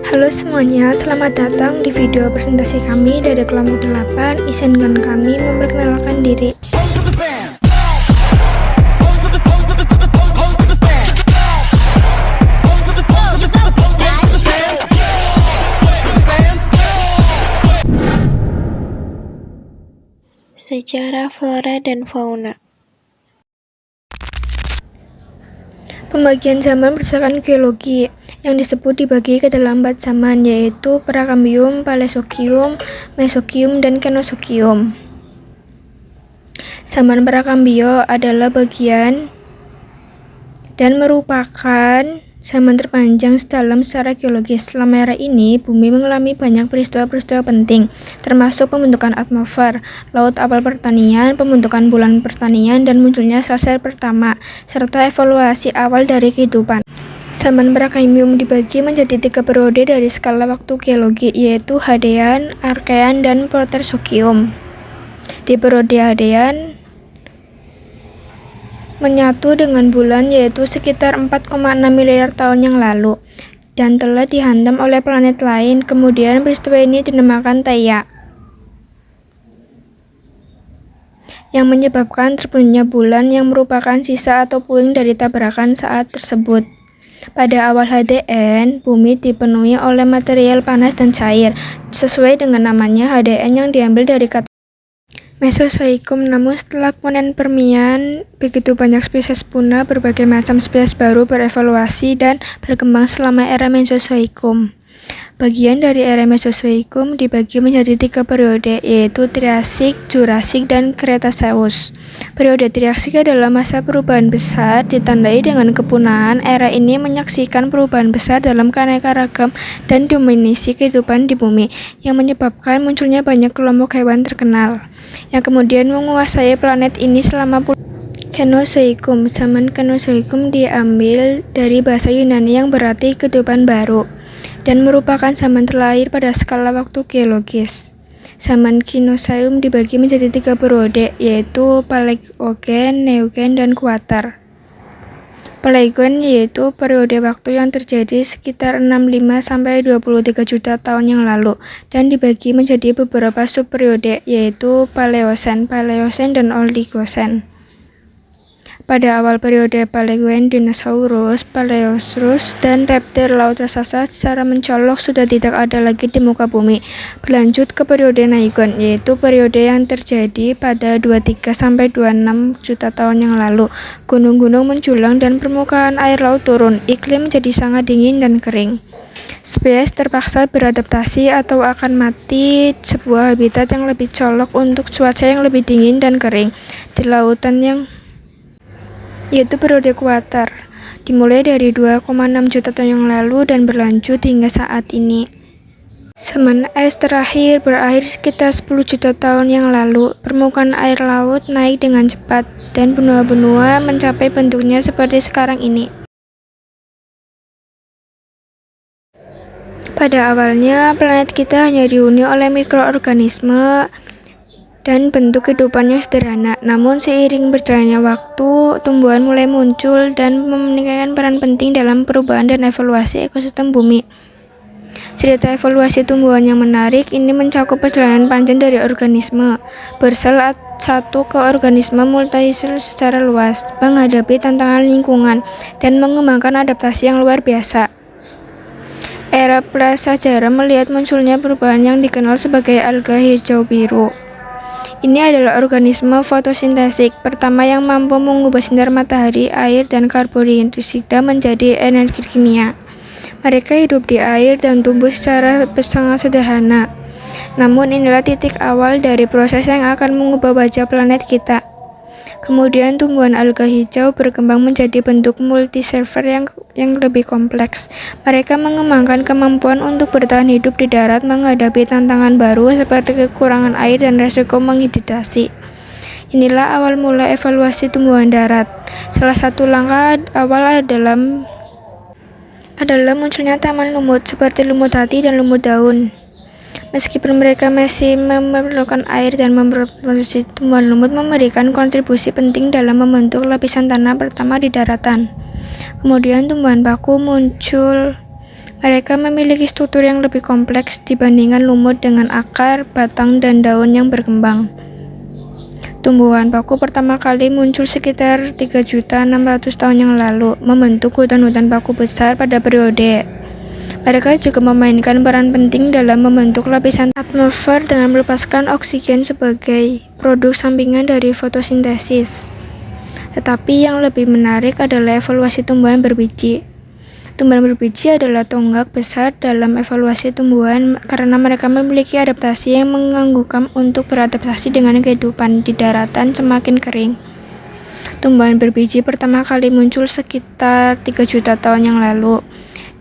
Halo semuanya, selamat datang di video presentasi kami dari kelompok 8. Izinkan kami memperkenalkan diri. Sejarah flora dan fauna. Pembagian zaman berdasarkan geologi yang disebut dibagi ke dalam 4 zaman, yaitu Prakambium, Paleozoikum, Mesozoikum, dan Kenozoikum. Zaman Prakambio adalah bagian dan merupakan zaman terpanjang dalam secara geologis. Selama era ini, bumi mengalami banyak peristiwa-peristiwa penting, termasuk pembentukan atmosfer, laut awal pertanian, pembentukan bulan pertanian, dan munculnya sel-sel pertama, serta evolusi awal dari kehidupan. Zaman Prakambium dibagi menjadi 3 periode dari skala waktu geologi, yaitu Hadean, Archean, dan Proterozoikum. Di periode Hadean menyatu dengan bulan, yaitu sekitar 4,6 miliar tahun yang lalu, dan telah dihantam oleh planet lain. Kemudian peristiwa ini dinamakan Theia, yang menyebabkan terbentuknya bulan yang merupakan sisa atau puing dari tabrakan saat tersebut. Pada awal HDN, bumi dipenuhi oleh material panas dan cair, sesuai dengan namanya HDN yang diambil dari kata Mesozoikum. Namun setelah panen Permian, begitu banyak spesies punah, berbagai macam spesies baru berevolusi dan berkembang selama era Mesozoikum. Bagian dari era Mesozoikum dibagi menjadi 3 periode, yaitu Triasik, Jurasik, dan Cretaceous. Periode Triasik adalah masa perubahan besar, ditandai dengan kepunahan. Era ini menyaksikan perubahan besar dalam keanekaragam dan dominasi kehidupan di bumi, yang menyebabkan munculnya banyak kelompok hewan terkenal, yang kemudian menguasai planet ini selama Kenozoikum. Zaman Kenozoikum diambil dari bahasa Yunani yang berarti kehidupan baru, dan merupakan zaman terlahir pada skala waktu geologis. Zaman Kinozoikum dibagi menjadi 3 periode, yaitu Paleogen, Neogen, dan Kuarter. Paleogen yaitu periode waktu yang terjadi sekitar 65-23 juta tahun yang lalu, dan dibagi menjadi beberapa subperiode, yaitu Paleosen, dan Oligocene. Pada awal periode Paleogen, dinosaurus, Paleosaurus, dan reptil laut raksasa secara mencolok sudah tidak ada lagi di muka bumi. Berlanjut ke periode Neogen, yaitu periode yang terjadi pada 23-26 juta tahun yang lalu. Gunung-gunung menjulang dan permukaan air laut turun. Iklim menjadi sangat dingin dan kering. Spesies terpaksa beradaptasi atau akan mati. Sebuah habitat yang lebih colok untuk cuaca yang lebih dingin dan kering di lautan yaitu periode Kuarter, dimulai dari 2,6 juta tahun yang lalu dan berlanjut hingga saat ini. Zaman es terakhir berakhir sekitar 10 juta tahun yang lalu. Permukaan air laut naik dengan cepat, dan benua-benua mencapai bentuknya seperti sekarang ini. Pada awalnya, planet kita hanya dihuni oleh mikroorganisme dan bentuk kehidupan yang sederhana. Namun seiring berjalannya waktu, tumbuhan mulai muncul dan memainkan peran penting dalam perubahan dan evolusi ekosistem bumi. Cerita evolusi tumbuhan yang menarik ini mencakup perjalanan panjang dari organisme bersel satu ke organisme multisel secara luas, menghadapi tantangan lingkungan, dan mengembangkan adaptasi yang luar biasa. Era prasejarah melihat munculnya perubahan yang dikenal sebagai alga hijau biru. Ini adalah organisme fotosintetik pertama yang mampu mengubah sinar matahari, air, dan karbon dioksida menjadi energi kimia. Mereka hidup di air dan tumbuh secara sangat sederhana. Namun inilah titik awal dari proses yang akan mengubah wajah planet kita. Kemudian tumbuhan alga hijau berkembang menjadi bentuk multicellular yang lebih kompleks. Mereka mengembangkan kemampuan untuk bertahan hidup di darat, menghadapi tantangan baru seperti kekurangan air dan resiko menghidrasi. Inilah awal mula evaluasi tumbuhan darat. Salah satu langkah awal adalah munculnya taman lumut seperti lumut hati dan lumut daun. Meskipun mereka masih memerlukan air dan memproduksi, tumbuhan lumut memberikan kontribusi penting dalam membentuk lapisan tanah pertama di daratan. Kemudian tumbuhan paku muncul Mereka memiliki struktur yang lebih kompleks dibandingkan lumut dengan akar, batang, dan daun yang berkembang. Tumbuhan paku pertama kali muncul sekitar 3.600.000 tahun yang lalu, membentuk hutan-hutan paku besar pada periode. Mereka juga memainkan peran penting dalam membentuk lapisan atmosfer dengan melepaskan oksigen sebagai produk sampingan dari fotosintesis. Tetapi yang lebih menarik adalah evolusi tumbuhan berbiji. Tumbuhan berbiji adalah tonggak besar dalam evolusi tumbuhan karena mereka memiliki adaptasi yang mengganggu untuk beradaptasi dengan kehidupan di daratan semakin kering. Tumbuhan berbiji pertama kali muncul sekitar 3 juta tahun yang lalu,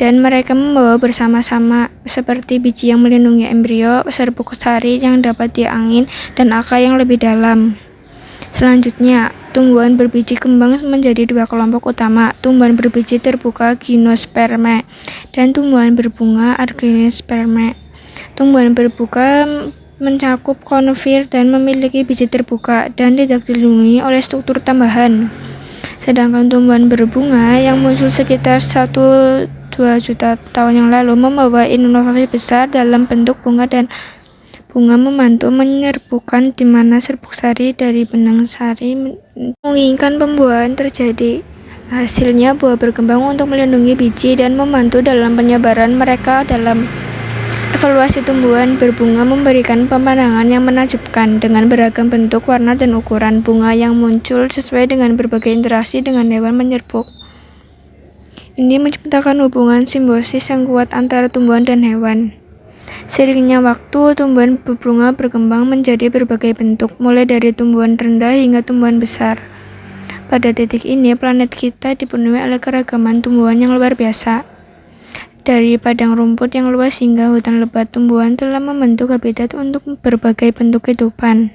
dan mereka membawa bersama-sama seperti biji yang melindungi embrio, serbuk sari yang dapat diangin, dan akar yang lebih dalam. Selanjutnya, tumbuhan berbiji kembang menjadi dua kelompok utama, tumbuhan berbiji terbuka gimnospermae dan tumbuhan berbunga argynjospermae. Tumbuhan berbuka mencakup konifer dan memiliki biji terbuka dan tidak dilindungi oleh struktur tambahan. Sedangkan tumbuhan berbunga yang muncul sekitar 1-2 juta tahun yang lalu membawa inovasi besar dalam bentuk bunga, dan bunga membantu menyerbukan di mana serbuk sari dari benang sari memungkinkan pembuahan terjadi. Hasilnya, buah berkembang untuk melindungi biji dan membantu dalam penyebaran mereka. Dalam evaluasi tumbuhan berbunga memberikan pemandangan yang menakjubkan dengan beragam bentuk, warna, dan ukuran bunga yang muncul sesuai dengan berbagai interaksi dengan hewan menyerbuk. Ini menciptakan hubungan simbiosis yang kuat antara tumbuhan dan hewan. Seiringnya waktu, tumbuhan berbunga berkembang menjadi berbagai bentuk, mulai dari tumbuhan rendah hingga tumbuhan besar. Pada titik ini, planet kita dipenuhi oleh keragaman tumbuhan yang luar biasa. Dari padang rumput yang luas hingga hutan lebat, tumbuhan telah membentuk habitat untuk berbagai bentuk kehidupan.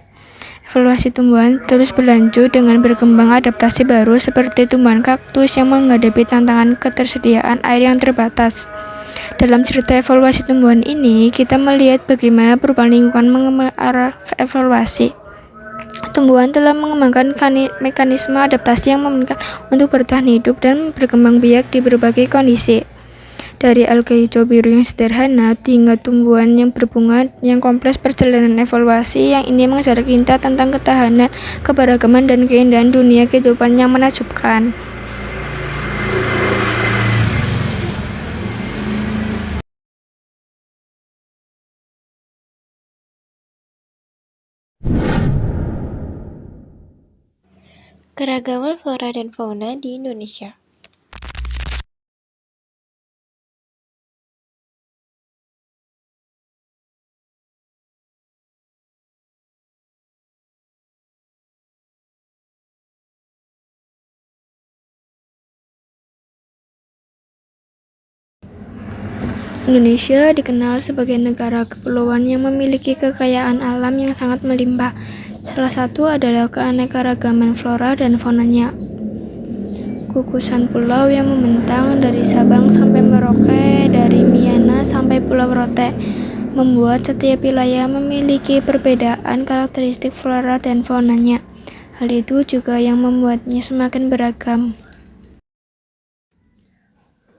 Evolusi tumbuhan terus berlanjut dengan berkembang adaptasi baru seperti tumbuhan kaktus yang menghadapi tantangan ketersediaan air yang terbatas. Dalam cerita evolusi tumbuhan ini, kita melihat bagaimana perubahan lingkungan mengarah evolusi. Tumbuhan telah mengembangkan mekanisme adaptasi yang memungkinkan untuk bertahan hidup dan berkembang biak di berbagai kondisi. Dari alga hijau biru yang sederhana hingga tumbuhan yang berbunga yang kompleks, perjalanan evolusi yang ini mengajarkan kita tentang ketahanan, keberagaman, dan keindahan dunia kehidupan yang menakjubkan. Keragaman flora dan fauna di Indonesia. Indonesia dikenal sebagai negara kepulauan yang memiliki kekayaan alam yang sangat melimpah. Salah satu adalah keanekaragaman flora dan faunanya. Gugusan pulau yang membentang dari Sabang sampai Merauke, dari Miangas sampai Pulau Rote, membuat setiap wilayah memiliki perbedaan karakteristik flora dan faunanya. Hal itu juga yang membuatnya semakin beragam.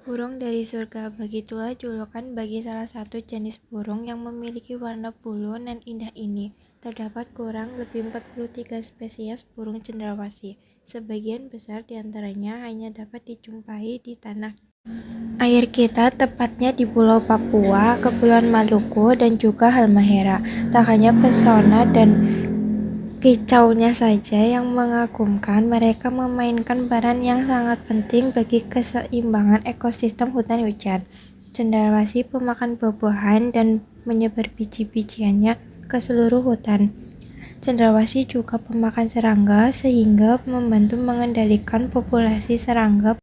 Burung dari surga, begitulah julukan bagi salah satu jenis burung yang memiliki warna bulu nan indah ini. Terdapat kurang lebih 43 spesies burung cendrawasih. Sebagian besar diantaranya hanya dapat dijumpai di tanah air kita, tepatnya di Pulau Papua, Kepulauan Maluku, dan juga Halmahera. Tak hanya pesona dan kicaunya saja yang mengagumkan, mereka memainkan peran yang sangat penting bagi keseimbangan ekosistem hutan hujan. Cendrawasih pemakan buah-buahan dan menyebar biji-bijiannya ke seluruh hutan. Cendrawasih juga pemakan serangga, sehingga membantu mengendalikan populasi serangga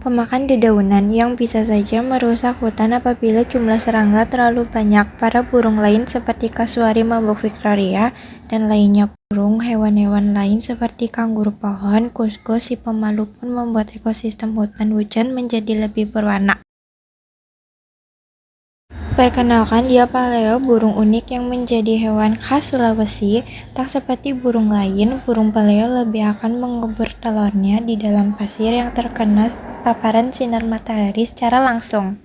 pemakan dedaunan yang bisa saja merusak hutan apabila jumlah serangga terlalu banyak. Para burung lain seperti kasuari mambuk Victoria dan lainnya, burung hewan-hewan lain seperti kanguru pohon, kuskus, si pemalu pun membuat ekosistem hutan hujan menjadi lebih berwarna. Perkenalkan, dia paleo, burung unik yang menjadi hewan khas Sulawesi. Tak seperti burung lain, burung paleo lebih akan mengubur telurnya di dalam pasir yang terkena paparan sinar matahari secara langsung.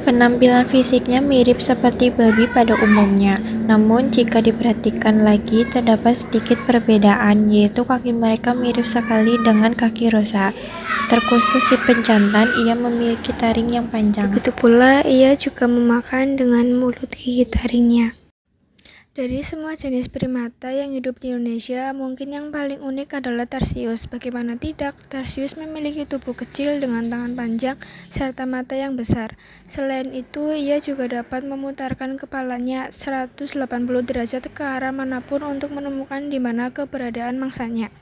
Penampilan fisiknya mirip seperti babi pada umumnya, namun jika diperhatikan lagi terdapat sedikit perbedaan, yaitu kaki mereka mirip sekali dengan kaki rusa. Terkhusus si penjantan, ia memiliki taring yang panjang. Begitu pula ia juga memakan dengan mulut gigi taringnya. Dari semua jenis primata yang hidup di Indonesia, mungkin yang paling unik adalah tarsius. Bagaimana tidak, tarsius memiliki tubuh kecil dengan tangan panjang serta mata yang besar. Selain itu, ia juga dapat memutarkan kepalanya 180 derajat ke arah manapun untuk menemukan di mana keberadaan mangsanya.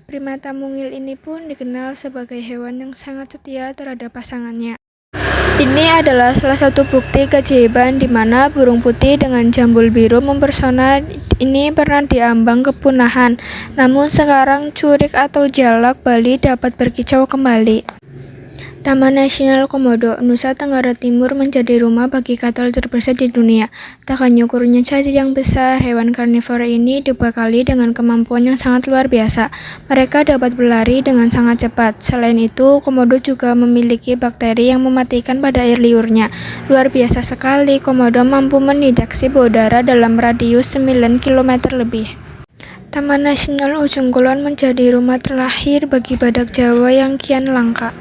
Primata mungil ini pun dikenal sebagai hewan yang sangat setia terhadap pasangannya. Ini adalah salah satu bukti keajaiban di mana burung putih dengan jambul biru mempersona ini pernah diambang kepunahan. Namun sekarang curik atau jalak Bali dapat berkicau kembali. Taman Nasional Komodo, Nusa Tenggara Timur menjadi rumah bagi katak terbesar di dunia. Tak hanya ukurannya saja yang besar, hewan karnivora ini dibekali dengan kemampuan yang sangat luar biasa. Mereka dapat berlari dengan sangat cepat. Selain itu, komodo juga memiliki bakteri yang mematikan pada air liurnya. Luar biasa sekali, komodo mampu mendeteksi bau darah dalam radius 9 km lebih. Taman Nasional Ujung Kulon menjadi rumah terakhir bagi badak Jawa yang kian langka.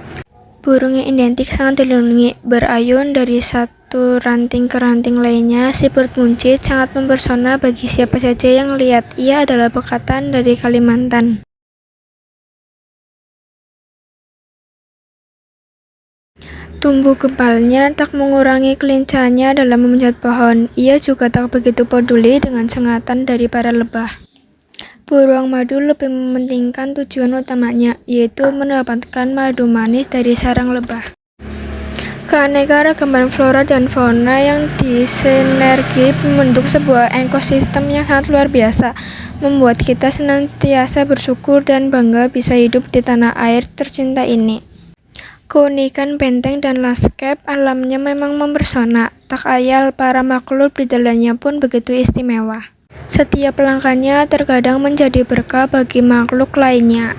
Burung yang identik sangat dilindungi, berayun dari satu ranting ke ranting lainnya. Si bird buncit sangat mempersona bagi siapa saja yang lihat. Ia adalah bekatan dari Kalimantan. Tumbuh gempalnya tak mengurangi kelincahannya dalam memanjat pohon. Ia juga tak begitu peduli dengan sengatan dari para lebah. Beruang madu lebih mementingkan tujuan utamanya, yaitu mendapatkan madu manis dari sarang lebah. Keanekaragaman flora dan fauna yang disinergi membentuk sebuah ekosistem yang sangat luar biasa, membuat kita senantiasa bersyukur dan bangga bisa hidup di tanah air tercinta ini. Keunikan benteng dan landscape alamnya memang mempersona, tak ayal para makhluk di dalamnya pun begitu istimewa. Setiap langkahnya terkadang menjadi berkah bagi makhluk lainnya.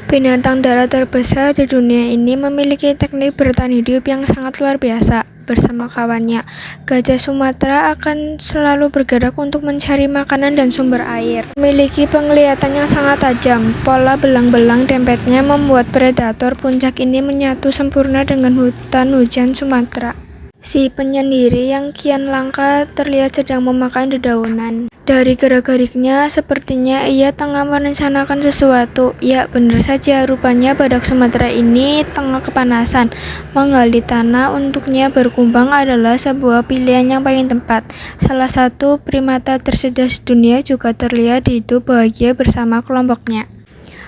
Binatang darat terbesar di dunia ini memiliki teknik bertahan hidup yang sangat luar biasa. Bersama kawannya, gajah Sumatera akan selalu bergerak untuk mencari makanan dan sumber air. Memiliki penglihatan yang sangat tajam, pola belang-belang dempetnya membuat predator puncak ini menyatu sempurna dengan hutan hujan Sumatera. Si penyendiri yang kian langka terlihat sedang memakan dedaunan. Dari gerak-geriknya, sepertinya ia tengah merencanakan sesuatu. Ya, benar saja, rupanya badak Sumatera ini tengah kepanasan. Menggali tanah untuknya berkembang adalah sebuah pilihan yang paling tepat. Salah satu primata tercerdas dunia juga terlihat hidup bahagia bersama kelompoknya.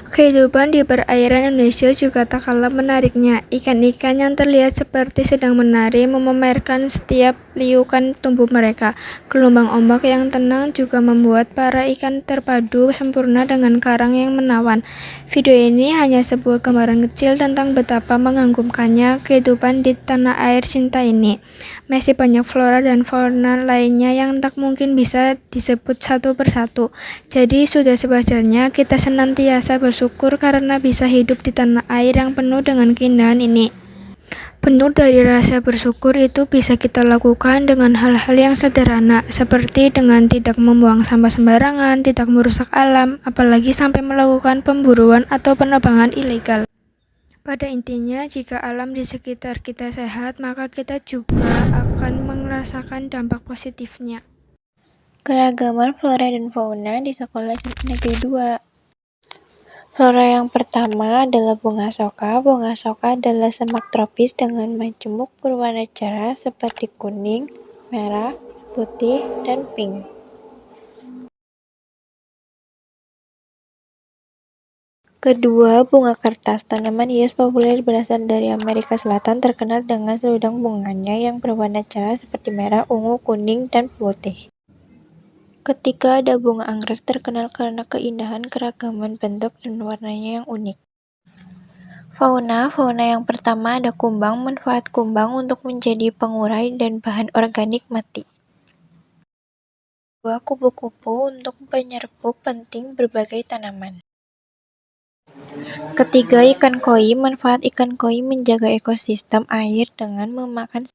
Kehidupan di perairan Indonesia juga tak kalah menariknya. Ikan-ikan yang terlihat seperti sedang menari memamerkan setiap liukan tubuh mereka. Gelombang ombak yang tenang juga membuat para ikan terpadu sempurna dengan karang yang menawan. Video ini hanya sebuah gambaran kecil tentang betapa mengagumkannya kehidupan di tanah air cinta ini. Masih banyak flora dan fauna lainnya yang tak mungkin bisa disebut satu persatu. Jadi sudah sewajarnya kita senantiasa bersyukur karena bisa hidup di tanah air yang penuh dengan keindahan ini. Bentuk dari rasa bersyukur itu bisa kita lakukan dengan hal-hal yang sederhana, seperti dengan tidak membuang sampah sembarangan, tidak merusak alam, apalagi sampai melakukan pemburuan atau penebangan ilegal. Pada intinya, jika alam di sekitar kita sehat, maka kita juga akan merasakan dampak positifnya. Keragaman flora dan fauna di sekolah negeri 2. Flora yang pertama adalah bunga soka. Bunga soka adalah semak tropis dengan majemuk berwarna cerah seperti kuning, merah, putih, dan pink. Kedua, bunga kertas. Tanaman hias populer berasal dari Amerika Selatan terkenal dengan seludang bunganya yang berwarna cerah seperti merah, ungu, kuning, dan putih. Ketiga, ada bunga anggrek terkenal karena keindahan keragaman bentuk dan warnanya yang unik. Fauna yang pertama ada kumbang. Manfaat kumbang untuk menjadi pengurai dan bahan organik mati. Dua, kupu-kupu untuk penyerbuk penting berbagai tanaman. Ketiga, ikan koi. Manfaat ikan koi menjaga ekosistem air dengan memakan